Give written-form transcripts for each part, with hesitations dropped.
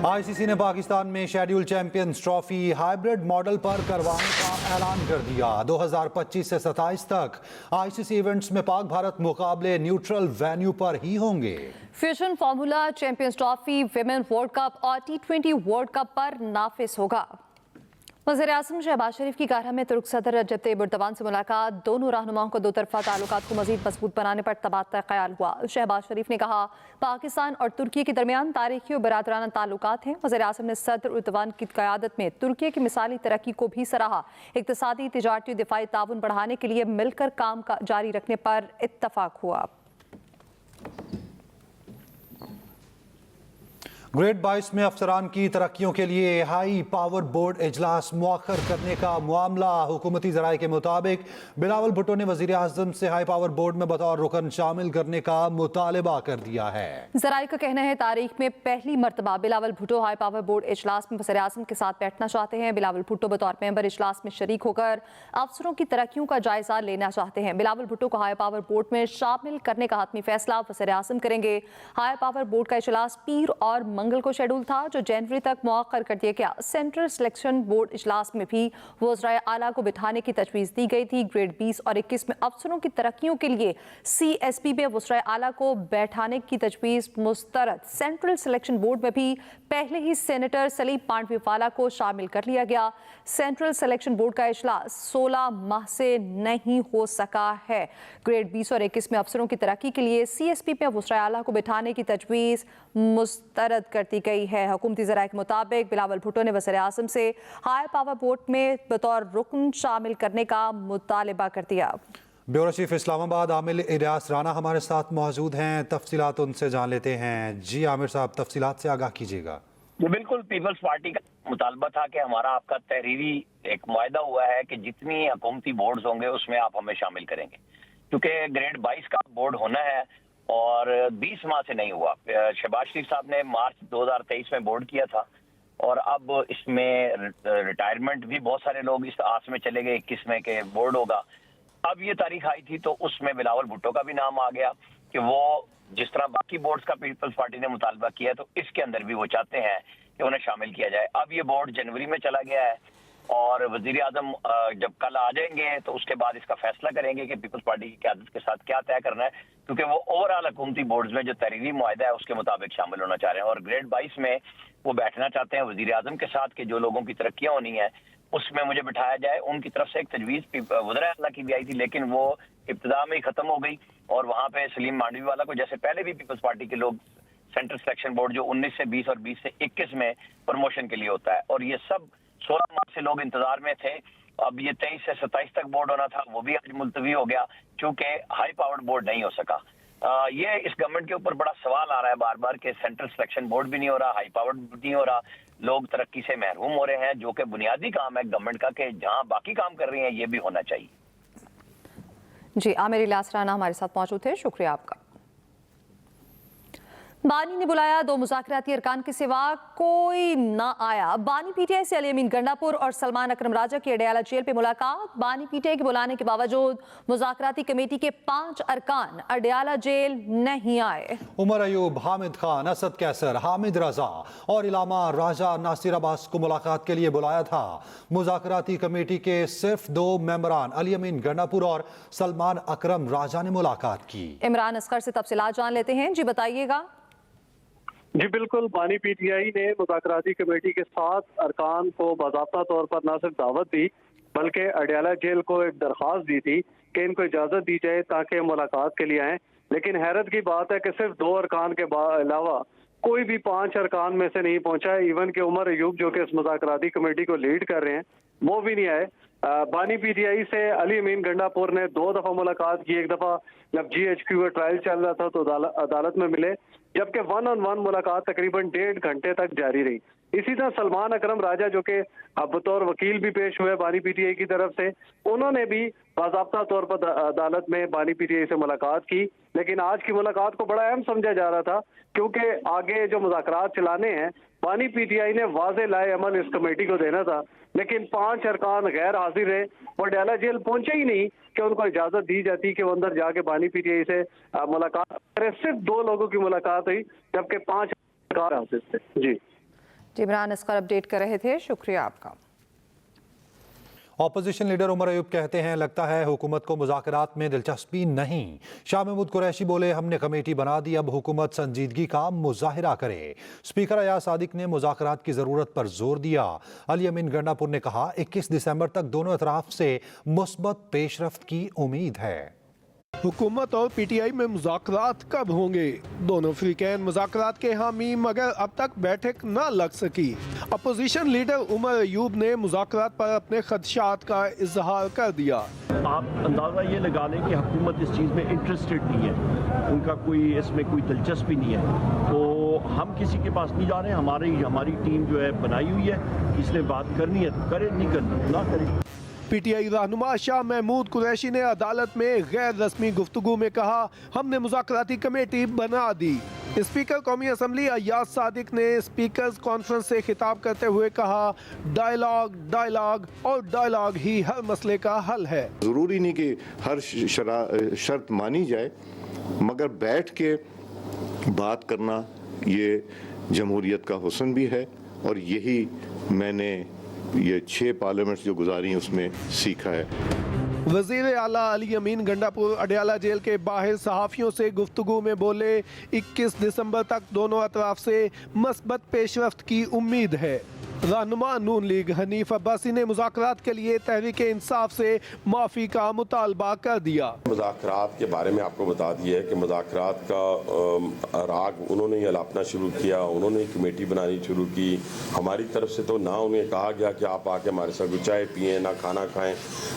ICC ने पाकिस्तान में schedule champions trophy hybrid model पर करवाने का ऐलान कर दिया। 2025 से 27 तक आईसीसी इवेंट्स में पाक भारत मुकाबले न्यूट्रल वेन्यू पर ही होंगे। Fusion formula champions trophy, women world cup और T20 वर्ल्ड कप पर नाफिज होगा। वज़ीर-ए-आज़म शहबाज शरीफ की कायरो में तुर्क सदर रजब तैयब एर्दोगान से मुलाकात। दोनों रहनुमाओं को दो तरफा ताल्लुकात को मजीद मजबूत बनाने पर तबादला ख्याल हुआ। शहबाज शरीफ ने कहा, पाकिस्तान और तुर्की के दरमियान तारीखी और बरादराना ताल्लुकात हैं। वज़ीर-ए-आज़म ने सदर एर्दोगान की क़यादत में तुर्की की मिसाली तरक्की को भी सराहा। इक़्तिसादी, तिजारती और दिफाई ताउन बढ़ाने के लिए मिलकर काम जारी रखने पर इत्तफाक हुआ। ग्रेड 22 में अफसरान की तरक्कियों के लिए हाई पावर बोर्ड इजलास मुअख्खर करने का मामला। हुकूमती ज़राए के मुताबिक बिलावल भुट्टो ने वज़ीर आज़म से हाई पावर बोर्ड में बतौर रुकन शामिल करने का मुतालबा कर दिया है। ज़राए का कहना है, तारीख में पहली मरतबा Bilawal Bhutto high power board इजलास में वज़ीर आज़म के साथ बैठना चाहते हैं। बिलावल भुट्टो बतौर मेंबर इजलास में शरीक होकर अफसरों की तरक्कियों का जायजा लेना चाहते हैं। बिलावल भुट्टो को हाई पावर बोर्ड में शामिल करने का हतमी फैसला वज़ीर आज़म करेंगे। हाई पावर बोर्ड का इजलास पीर और मंगल को शेड्यूल था, जो जनवरी तक मुअख्खर कर दिया गया। सेंट्रल सिलेक्शन बोर्ड इजलास में भी वज़राए आला को बिठाने की तजवीज़ दी गई थी। ग्रेड 20 और 21 में अफसरों की तरक्कियों के लिए CSP में वज़राए आला को बैठाने की तजवीज़ मुस्तरद। सेंट्रल सिलेक्शन बोर्ड में भी पहले ही सेनेटर सलीम पांडवीवाला को शामिल कर लिया गया। सेंट्रल सिलेक्शन बोर्ड का इजलास 16 माह से नहीं हो सका है। ग्रेड 20 और 21 में अफसरों की तरक्की के लिए CSP में वज़राए आला को बिठाने की तजवीज़ मुस्तरद कर दी गई है। हुकूमती ज़राए के मुताबिक बिलावल भुट्टो ने वज़ीर आज़म से हाई पावर बोर्ड में बतौर रुकन शामिल करने का मुतालबा कर दिया। ब्यूरो चीफ इस्लामाबाद आमिर इलियास राना हमारे साथ मौजूद हैं, तफसीलात उनसे जान लेते हैं। जी आमिर साहब, तफसीलात से आगाह कीजिएगा। जी बिल्कुल, पीपल्स पार्टी का मुतालबा था कि हमारा आपका तहरीरी एक मुआहदा हुआ है कि जितनी हुकूमती बोर्ड्स होंगे उसमें आप हमें शामिल करेंगे, क्योंकि ग्रेड 22 का बोर्ड होना है और 20 माह से नहीं हुआ। शहबाज शरीफ साहब ने मार्च 2023 में बोर्ड किया था और अब इसमें रिटायरमेंट भी बहुत सारे लोग इस आस में चले गए 21 में के बोर्ड होगा। अब ये तारीख आई थी तो उसमें बिलावल भुट्टो का भी नाम आ गया कि वो जिस तरह बाकी बोर्ड्स का पीपल्स पार्टी ने मुतालबा किया तो इसके अंदर भी वो चाहते हैं कि उन्हें शामिल किया जाए। अब ये बोर्ड जनवरी में चला गया है और वजीर आजम जब कल आ जाएंगे तो उसके बाद इसका फैसला करेंगे कि पीपल्स पार्टी की क़यादत के साथ क्या तय करना है, क्योंकि वो ओवरऑल हुकूमती बोर्ड्स में जो तहरीरी मुआहदा है उसके मुताबिक शामिल होना चाह रहे हैं और ग्रेड 22 में वो बैठना चाहते हैं वजीर आजम के साथ कि जो लोगों की तरक्कियां होनी है उसमें मुझे बिठाया जाए। उनकी तरफ से एक तजवीज़ वज़ीर आला की भी आई थी, लेकिन वो इब्तिदा में ही खत्म हो गई और वहाँ पे सलीम पांडवीवाला को, जैसे पहले भी पीपल्स पार्टी के लोग सेंट्रल सिलेक्शन बोर्ड जो 19 से 20 और 20 से 21 में प्रमोशन के लिए होता है और ये सब 16 माह से लोग इंतजार में थे। अब ये 23 से 27 तक बोर्ड होना था, वो भी आज मुलतवी हो गया क्योंकि हाई पावर्ड बोर्ड नहीं हो सका। ये इस गवर्नमेंट के ऊपर बड़ा सवाल आ रहा है बार बार कि सेंट्रल सिलेक्शन बोर्ड भी नहीं हो रहा, हाई पावर्ड नहीं हो रहा, लोग तरक्की से महरूम हो रहे हैं, जो कि बुनियादी काम है गवर्नमेंट का कि जहां बाकी काम कर रही हैं ये भी होना चाहिए। जी, आमिर इलियास राना हमारे साथ मौजूद थे, शुक्रिया आपका। बानी ने बुलाया, दो मुज़ाकराती अरकान के सिवा कोई ना आया। बानी PTI से अली अमीन गंडापुर और सलमान अकरम राजा की अडयाला जेल पे मुलाकात। बानी PTI के बुलाने के बावजूद मुज़ाकराती कमेटी के 5 अरकान अडयाला जेल नहीं आए। उमर अयूब, हामिद खान, असद कैसर, हामिद रजा और इलामा राजा नासिर अब्बास को मुलाकात के लिए बुलाया था। मुज़ाकराती कमेटी के सिर्फ 2 मेंबरान अली अमीन गंडापुर और सलमान अकरम राजा ने मुलाकात की। इमरान असगर से तफसीलात जान लेते हैं। जी बताइएगा। जी बिल्कुल, बानी PTI ने मुज़ाकराती कमेटी के 7 अरकान को बाज़ाब्ता तौर पर न सिर्फ दावत दी बल्कि अडयाला जेल को एक दरख्वास्त दी थी कि इनको इजाज़त दी जाए ताकि मुलाकात के लिए आएँ। लेकिन हैरत की बात है कि सिर्फ 2 अरकान के अलावा कोई भी 5 अरकान में से नहीं पहुंचा है। इवन के उमर अयूब जो कि इस मुज़ाकराती कमेटी को लीड कर रहे हैं वो भी नहीं आए। बानी PTI से अली अमीन गंडापुर ने 2 दफ़ा मुलाकात की। एक दफ़ा जब GHQ का ट्रायल चल रहा था तो अदालत में मिले, जबकि 1-on-1 मुलाकात तकरीबन 1.5 घंटे तक जारी रही। इसी तरह सलमान अकरम राजा जो कि बतौर वकील भी पेश हुए बानी PTI की तरफ से, उन्होंने भी बाज़ाब्ता तौर पर अदालत में बानी PTI से मुलाकात की। लेकिन आज की मुलाकात को बड़ा अहम समझा जा रहा था क्योंकि आगे जो मुज़ाकरात चलाने हैं बानी PTI ने वाज़े लाए अमल इस कमेटी को देना था, लेकिन 5 अरकान गैर हाजिर रहे। वो अडयाला जेल पहुंचे ही नहीं कि उनको इजाजत दी जाती कि वो अंदर जाके बानी PTI से मुलाकात करें। सिर्फ 2 लोगों की मुलाकात हुई जबकि 5 अरकान हाजिर थे। जी इमरान असगर अपडेट कर रहे थे, शुक्रिया आपका। अपोजिशन लीडर उमर अयूब कहते हैं लगता है हुकूमत को मुज़ाकरात में दिलचस्पी नहीं। शाह महमूद कुरैशी बोले हमने कमेटी बना दी, अब हुकूमत संजीदगी का मुजाहिरा करे। स्पीकर अयाज सादिक ने मुज़ाकरात की ज़रूरत पर जोर दिया। अली अमीन गंडापुर ने कहा 21 दिसंबर तक दोनों अतराफ से मुस्बत पेशरफ्त की उम्मीद है। हुकूमत और पीटीआई में मुज़ाकरात कब होंगे? दोनों फ्रीकैन मुज़ाकरात के हामी, मगर अब तक बैठक न लग सकी। अपोजिशन लीडर उमर अयूब ने मुज़ाकरात पर अपने खदशात का इजहार कर दिया। आप अंदाज़ा ये लगा लें कि हुकूमत इस चीज़ में इंटरेस्टेड नहीं है, उनका कोई इसमें कोई दिलचस्पी नहीं है, तो हम किसी के पास नहीं जा रहे। हमारी टीम जो है बनाई हुई है, इसने बात करनी है तो करे, नहीं करनी ना करे। पीटीआई रहनुमा शाह महमूद कुरैशी ने अदालत में गैर रस्मी गुफ्तगू में कहा हमने मुज़ाकराती कमेटी बना दी। स्पीकर कौमी असम्बली अयाज सादिक ने स्पीकर्स कॉन्फ्रेंस से खिताब करते हुए कहा डायलॉग और डायलॉग ही हर मसले का हल है। ज़रूरी नहीं कि हर शर्त मानी जाए, मगर बैठ के बात करना ये जमहूरियत का हुस्न भी है, और यही मैंने ये 6 पार्लियामेंट्स जो गुजारी उसमें सीखा है। वज़ीर आला अली अमीन गंडापुर अडयाला जेल के बाहर सहाफ़ियों से गुफ्तगू में बोले 21 दिसंबर तक दोनों अतराफ से मस्बत पेशरफ्त की उम्मीद है। रहनुमा नून लीग हनीफ अब्बासी ने मुज़ाकरात के लिए तहरीक इंसाफ से माफ़ी का मुतालबा कर दिया। मुज़ाकरात के बारे में आपको बता दिया है कि मुज़ाकरात का राग उन्होंने अलापना शुरू किया, उन्होंने कमेटी बनानी शुरू की। हमारी तरफ से तो ना उन्हें कहा गया कि आप आके हमारे साथ चाय पिएं, ना खाना खाएं,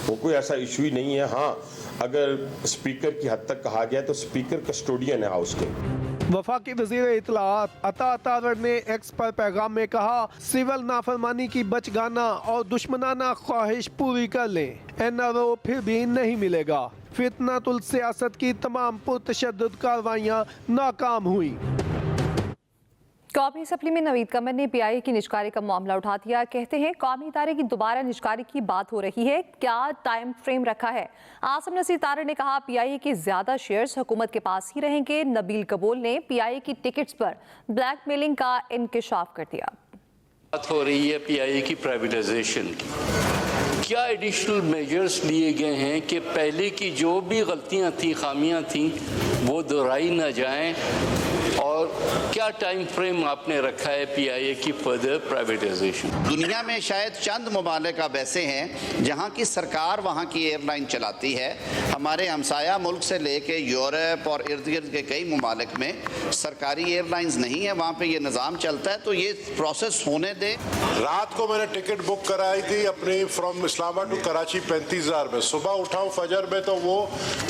वो कोई ऐसा इशू ही नहीं है। हाँ, अगर स्पीकर की हद तक कहा गया तो स्पीकर कस्टोडियन है हाउस के। वफाकी वज़ीर इत्तलाआत अता तारड़ ने एक्स पर पैगाम में कहा सिविल नाफरमानी की बचगाना और दुश्मनाना ख्वाहिश पूरी कर लें, एनआरओ फिर भी नहीं मिलेगा। फितनातुल सियासत की तमाम पुरतशद्दुद कार्रवाइयाँ नाकाम हुई। कौमी असम्बली में नवीद कमर ने पीआईए की निजकारी का मामला उठा दिया। कहते हैं कौमी इदारे की दोबारा निजकारी की बात हो रही है, क्या टाइम फ्रेम रखा है? आसिम नसीर तारड़ ने कहा पीआईए के ज्यादा शेयर्स हुकूमत के पास ही रहेंगे। नबील कबूल ने पीआईए की टिकट्स पर ब्लैकमेलिंग का इंकशाफ कर दिया। बात हो रही है पीआईए की प्राइवेटाइजेशन की, क्या एडिशनल मेजर्स लिए गए हैं कि पहले की जो भी गलतियां थी, खामियां थी, वो दोहराई न जाएं, और क्या टाइम फ्रेम आपने रखा है पीआईए की फर्दर प्राइवेटाइजेशन? दुनिया में शायद चंद ममालिक अब ऐसे हैं जहाँ की सरकार वहाँ की एयरलाइन चलाती है। हमारे हमसाया मुल्क से लेके यूरोप और इर्द गिर्द के कई ममालिक में सरकारी एयरलाइंस नहीं है, वहाँ पे ये निज़ाम चलता है, तो ये प्रोसेस होने दे। रात को मैंने टिकट बुक कराई थी अपनी फ्रॉम इस्लामाबाद टू कराची 35,000 में, सुबह उठाऊँ फजर में तो वो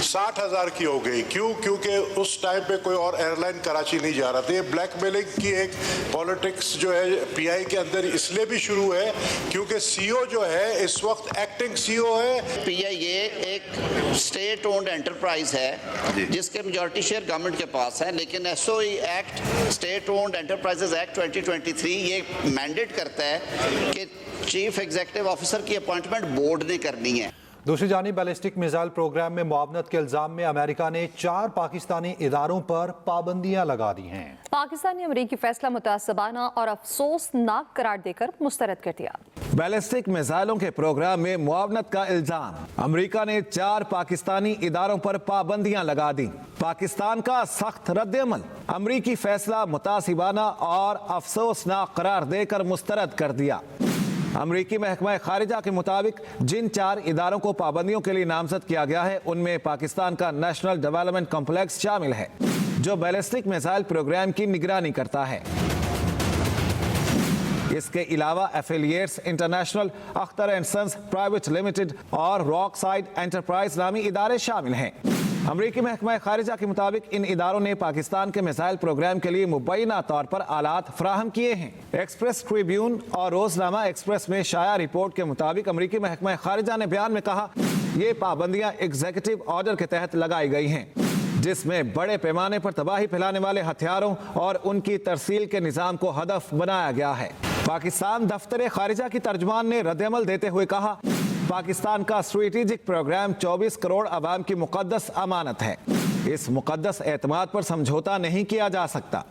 60,000 की हो गई। क्यों? क्योंकि उस टाइम पे कोई और एयरलाइन कराची नहीं जा रहा था। ये ब्लैकमेलिंग की एक पॉलिटिक्स जो है पीआई के अंदर इसलिए भी शुरू है क्योंकि सीईओ जो है इस वक्त एक्टिंग सीईओ है। पीआईए एक स्टेट ओन्ड एंटरप्राइज है जिसके मेजॉरिटी शेयर गवर्नमेंट के पास है, लेकिन SOE act, state owned enterprises act 2023 ये मैंडेट करता है कि चीफ एग्जीक्यूटिव ऑफिसर की अपॉइंटमेंट बोर्ड ने करनी है। दूसरी जानिब बैलिस्टिक मिसाइल प्रोग्राम में मुआवनत के इल्जाम में अमेरिका ने 4 पाकिस्तानी इदारों पर पाबंदियां लगा दी हैं। पाकिस्तान ने अमरीकी फैसला मुतासबाना और अफसोसनाक करार देकर मुस्तरद कर दिया। बैलिस्टिक मिसाइलों के प्रोग्राम में मुआवनत का इल्जाम, अमरीका ने 4 पाकिस्तानी इदारों पर पाबंदियां लगा दी। पाकिस्तान का सख्त रद्द-ए-अमल, अमरीकी फैसला मुतासिबाना और अफसोसनाक करार देकर मुस्तरद कर दिया। अमरीकी महकमा खारिजा के मुताबिक जिन 4 इदारों को पाबंदियों के लिए नामजद किया गया है उनमें पाकिस्तान का नेशनल डेवलपमेंट कॉम्प्लेक्स शामिल है जो बैलिस्टिक मिसाइल प्रोग्राम की निगरानी करता है। इसके अलावा Affiliates International, Akhtar and Sons Private Limited और रॉक साइड एंटरप्राइज नामी इदारे शामिल हैं। अमरीकी महकमा खारिजा के मुताबिक इन इदारों ने पाकिस्तान के मिसाइल प्रोग्राम के लिए मुबैना तौर पर आलात फराहम किए हैं। एक्सप्रेस ट्रिब्यून और रोजनामा एक्सप्रेस में शाया रिपोर्ट के मुताबिक अमरीकी महकमा खारिजा ने बयान में कहा ये पाबंदियां एग्जीक्यूटिव ऑर्डर के तहत लगाई गई हैं जिसमें बड़े पैमाने पर तबाही फैलाने वाले हथियारों और उनकी तरसील के निज़ाम को हदफ बनाया गया है। पाकिस्तान दफ्तर खारिजा की तर्जुमान ने रद्द-ए-अमल देते हुए कहा पाकिस्तान का स्ट्रेटेजिक प्रोग्राम 24 करोड़ अवाम की मुकद्दस अमानत है। इस मुकद्दस एतमाद पर समझौता नहीं किया जा सकता।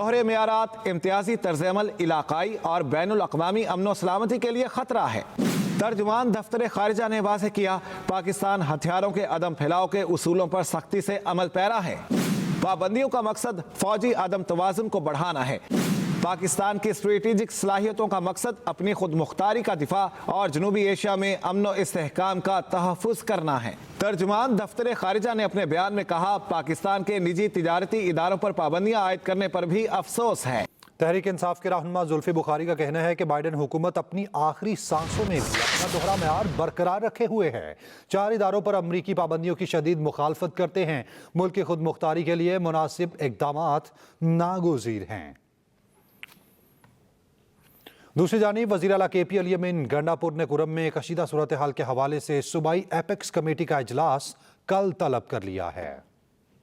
दोहरे मेयारात, इम्तियाजी तर्ज अमल इलाकाई और बैनुल अक़वामी अमन व सलामती के लिए खतरा है। तर्जुमान दफ्तर खारिजा ने वाज़ेह किया, पाकिस्तान हथियारों के अदम फैलाव के उसूलों पर सख्ती से अमल पैरा है। पाबंदियों का मकसद फौजी अदम तवाज़ुन को बढ़ाना है। पाकिस्तान की स्ट्रेटेजिक सलाहियतों का मकसद अपनी खुद मुख्तारी का दिफा और जनूबी एशिया में अमन व इस्तेहकाम का तहफ़्फ़ुज़ करना है। तर्जुमान दफ्तर खारिजा ने अपने बयान में कहा, पाकिस्तान के निजी तिजारती इदारों पर पाबंदियां आयद करने पर भी अफसोस है। तहरीक इंसाफ के रहनुमा जुल्फी बुखारी का कहना है कि बाइडेन हुकूमत अपनी आखिरी सांसों में भी अपना दोहरा मेयार बरकरार रखे हुए है। 4 इदारों पर अमरीकी पाबंदियों की शदीद मुखालफत करते हैं। मुल्क की खुद मुख्तारी के लिए मुनासिब इक़दामात नागुज़ीर हैं। दूसरी जानिब वज़ीर आला KP अली अमीन गंडापुर ने कुरम में कशीदा सूरत हाल के हवाले से सूबाई एपेक्स कमेटी का इजलास कल तलब कर लिया है।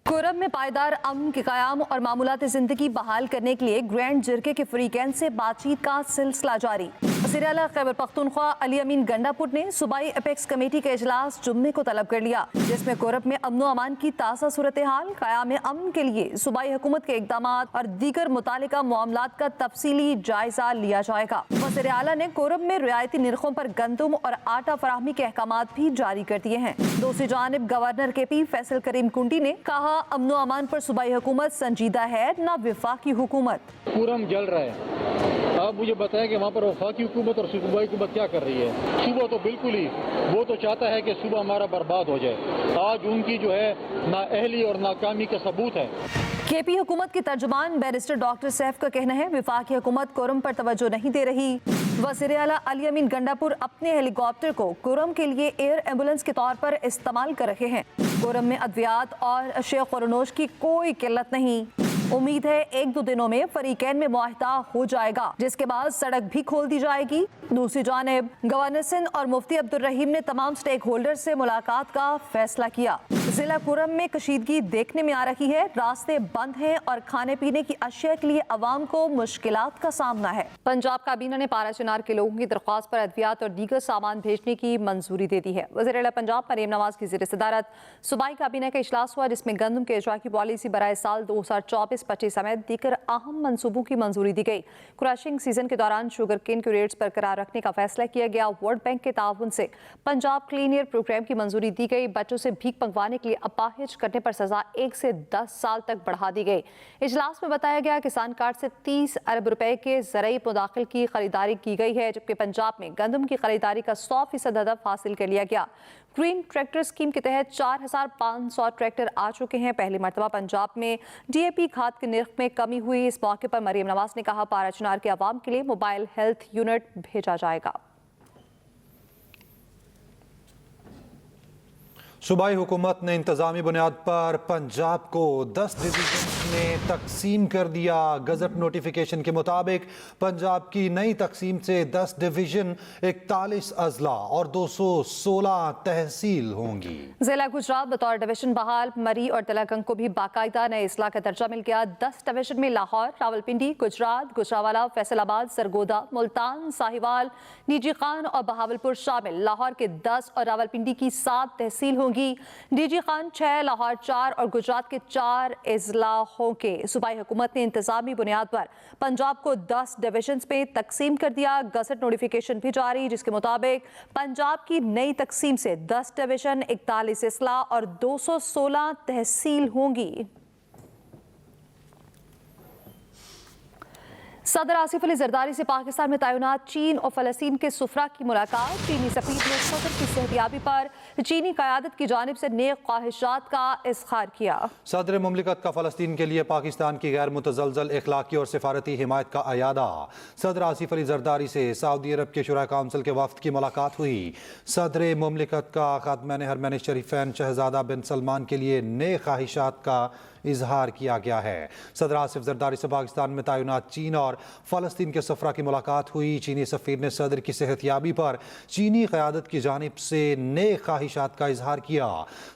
कुरम में पायदार अमन के क़याम और मामूलात ज़िंदगी बहाल करने के लिए ग्रैंड जिरके के फ़रीक़ैन से बातचीत का सिलसिला जारी। वज़ीर आला खैबर पख्तूनख्वा अली अमीन गंडापुर ने सूबाई एपेक्स कमेटी का इजलास जुम्मे को तलब कर लिया, जिसमें कुरम में अमन व अमान की ताज़ा सूरत हाल, क़याम अमन के लिए सूबाई हुकूमत के इक़दामात और दीगर मुतालिका मामलात का तफसीली जायजा लिया जाएगा। वज़ीर आला ने कुरम में रियायती निर्खों पर गंदम और आटा फराहमी के अहकामात भी जारी कर दिए हैं। दूसरी जानिब गवर्नर KP फैसल करीम कुंडी ने कहा, अमन व अमान पर सूबाई हुकूमत संजीदा है, न वफाकी हुकूमत। पूरम जल रहा है, आप मुझे बताएं कि वहाँ पर वफाकी हुकूमत और सूबाई हुकूमत क्या कर रही है। सूबा तो बिल्कुल ही वो तो चाहता है कि सूबा हमारा बर्बाद हो जाए। आज उनकी जो है नाअहली और नाकामी का सबूत है। KP हुकूमत के तर्जुमान बैरिस्टर डॉक्टर सैफ का कहना है, वफाकी हुकूमत कुरम पर तवज्जो नहीं दे रही। वज़ीर आला अली अमीन गंडापुर अपने हेलीकॉप्टर को कुरम के लिए एयर एम्बुलेंस के तौर पर इस्तेमाल कर रहे हैं। कुरम में अद्वियात और अशिया खुरनोश की कोई किल्लत नहीं। उम्मीद है 1-2 दिनों में फरीकैन में मुआहदा हो जाएगा, जिसके बाद सड़क भी खोल दी जाएगी। दूसरी जानिब गवर्नर सिंध और मुफ्ती अब्दुल रहीम ने तमाम स्टेक होल्डर से मुलाकात का फैसला किया। जिला कुरम में कशीदगी देखने में आ रही है, रास्ते बंद हैं और खाने पीने की अशिया के लिए अवाम को मुश्किलात का सामना है। पंजाब काबीना ने पारा चिनार के लोगों की दरख्वास्त पर अद्वियात और दीगर सामान भेजने की मंजूरी दे दी है। वज़ीर आला पंजाब मरीम नवाज की ज़ेर सदारत सूबाई काबीना का इजलास हुआ, जिसमें गंदम के इजरा की पॉलिसी बराए साल 2024-25 समेत दीगर अहम मंसूबों की मंजूरी दी गई। क्रशिंग सीजन के दौरान शुगर केन के रेट्स बरकरार रखने का फैसला किया गया। वर्ल्ड बैंक के ताउन से पंजाब क्लीन एयर प्रोग्राम की मंजूरी दी गई। बच्चों से भीख मंगवाने के लिए अपाहिज करने पर सजा 1 से 10 साल तक बढ़ा दी गई। इजलास में बताया गया, किसान कार्ड से 30 अरब रुपए के ज़रई मुदाखिल की खरीदारी की गई है, जबकि पंजाब में गंदम की खरीदारी का 100% हदफ हासिल कर लिया गया। ग्रीन ट्रैक्टर स्कीम के तहत 4500 ट्रैक्टर आ चुके हैं। पहली मरतबा पंजाब में DAP खाद के निर्ख में कमी हुई। इस मौके पर मरीम नवाज ने कहा, पारा चिनार के अवाम के लिए मोबाइल हेल्थ यूनिट भेजा जाएगा। सूबाई हुकूमत ने इंतजामी बुनियाद पर पंजाब को 10 डिवीजन में तकसीम कर दिया। गजट नोटिफिकेशन के मुताबिक पंजाब की नई तकसीम से 10 डिवीजन, 41 अजला और 216 तहसील होंगी। जिला गुजरात बतौर डिवीजन बहाल, मरी और तिलकंग को भी बाकायदा नए इस्ला का दर्जा मिल गया। 10 डिवीजन में लाहौर, रावलपिंडी, गुजरात, गुजरावाला, फैसलाबाद, सरगोदा, मुल्तान, साहिवाल, निजी खान और बहावलपुर शामिल। लाहौर के 10 और रावलपिंडी की 7 तहसील होंगी। डीजी खान 6, लाहौर 4 और गुजरात के 4 अजला होंगे। सूबाई हुकूमत ने इंतजामी बुनियाद पर पंजाब को 10 डिवीजन में तकसीम कर दिया। गजट नोटिफिकेशन भी जारी, जिसके मुताबिक पंजाब की नई तकसीम से 10 डिवीजन, 41 अजला और 216 तहसील होंगी। सदर आसिफ अली जरदारी से पाकिस्तान में तैनात चीन और फ़लस्तीन के सुफरा की मुलाकात। चीनी सफीर ने सदर की सेहतियाबी पर चीनी क़यादत की जानिब से नेक ख्वाहिशात का इज़हार किया। सदर मुमलिकत का फ़लस्तीन के लिए पाकिस्तान की गैर मुतज़लज़ल इखलाकी और सिफारती हिमायत का अयादा। सदर आसिफ अली जरदारी से सऊदी अरब के शुरा काउंसिल के वफ़द की मुलाकात हुई। सदर मुमलिकत का ख़ातमैन हरमैन शरीफैन शहजादा बिन सलमान के लिए नेक ख्वाहिशात का इजहार किया गया है। सदर आसिफ जरदारी से पाकिस्तान में तैनात चीन और फ़लस्तीन के सफरा की मुलाकात हुई। चीनी सफ़ीर ने सदर की सेहतियाबी पर चीनी क़यादत की जानिब से नेक ख्वाहिशात का इजहार किया।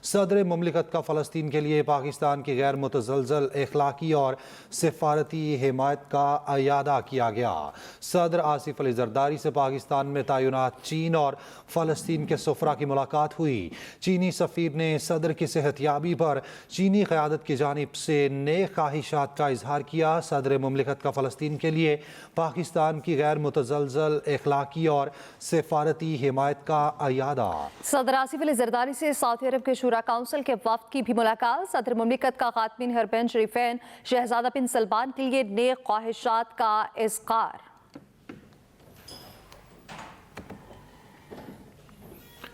सदर मुमलिकत का फ़लस्तीन के लिए पाकिस्तान की गैर मुतज़लज़ल इखलाकी और सिफारती हिमायत का अयादा किया गया। सदर आसिफ अली जरदारी से पाकिस्तान में तैनात चीन और फ़लस्तीन के सफरा की मुलाकात हुई। चीनी सफ़ीर ने सदर की सेहतियाबी पर चीनी क़यादत की जानिब से नए ख्वाहिशात का इजहार किया। सदर मुमलिकत का फ़लस्तीन के लिए पाकिस्तान की गैर मुतज़लज़ल अखलाकी और सफारती हिमायत का अयादा। सदर आसिफ अली ज़रदारी से सऊदी अरब के शूरा काउंसिल के वफ्द की भी मुलाकात। सदर मुमलिकत का खातमीन हरमैन शरीफैन शहजादा बिन सलमान के लिए नए ख्वाहिशात का इज़हार।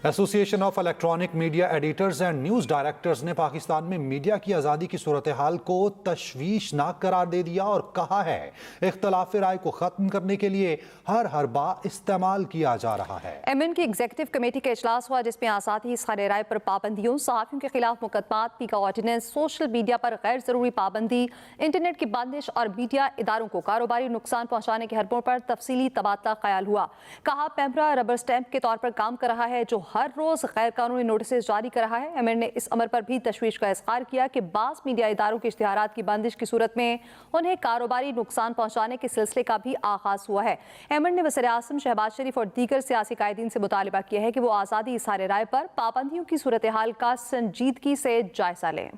Association of electronic media editors and news directors ने पाकिस्तान में मीडिया की आज़ादी की सूरत हाल को तशवीशनाक करार दे दिया और कहा है इख्तलाफ राय को ख़त्म करने के लिए हर हरबा इस्तेमाल किया जा रहा है। एमएन की एग्जीक्यूटिव कमेटी का इजलास हुआ जिसमें आज़ादी इज़हार राय पर पाबंदियों, सहाफ़ियों के खिलाफ मुकदमात, पीका ऑर्डिनेंस, सोशल मीडिया पर गैर ज़रूरी पाबंदी, इंटरनेट की बंदिश और मीडिया इदारों को कारोबारी नुकसान पहुँचाने के हरबों पर तफसीली तबादला ख्याल हुआ। कहा पैमरा रबर स्टैंप के तौर पर काम कर रहा है जो हर रोज गैर कानूनी नोटिस जारी कर रहा है। एमएन ने इस अमर पर भी तशवीश का इज़हार किया कि बाज़ मीडिया इदारों के इश्तिहारात की बंदिश की सूरत में उन्हें कारोबारी नुकसान पहुंचाने के सिलसिले का भी आगाज हुआ है। एमएन ने वज़ीर आज़म शहबाज शरीफ और दीगर सियासी कायदीन से मुतालिबा किया है कि वो आज़ादी इज़हार राय पर पाबंदियों की सूरत हाल का संजीदगी से जायजा लें।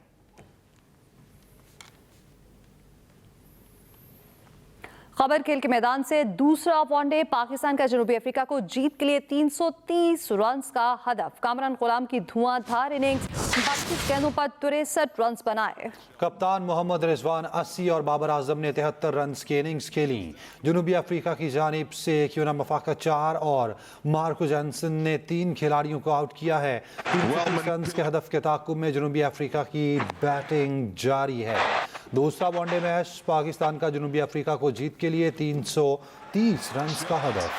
खबर खेल के मैदान से दूसरा वनडे, पाकिस्तान का जनूबी अफ्रीका को जीत के लिए 330 रन का हदफ। कामरान गुलाम की धुआंधार इनिंग्स, 32 गेंदों पर 63 रन बनाए। कप्तान मोहम्मद रिजवान 80 और बाबर आजम ने 73 रन की इनिंग्स खेली। जनूबी अफ्रीका की जानिब से क्यूना मफाका 4 और मार्को जॉनसन ने 3 खिलाड़ियों को आउट किया है। 330 रन के हदफ के ताक़ुब में जनूबी अफ्रीका की बैटिंग जारी है। दूसरा वनडे मैच, पाकिस्तान का जनूबी अफ्रीका को जीत के लिए 330 रन का हदफ।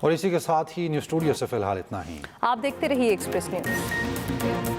और इसी के साथ ही न्यूज़ स्टूडियो से फिलहाल इतना ही। आप देखते रहिए एक्सप्रेस न्यूज़।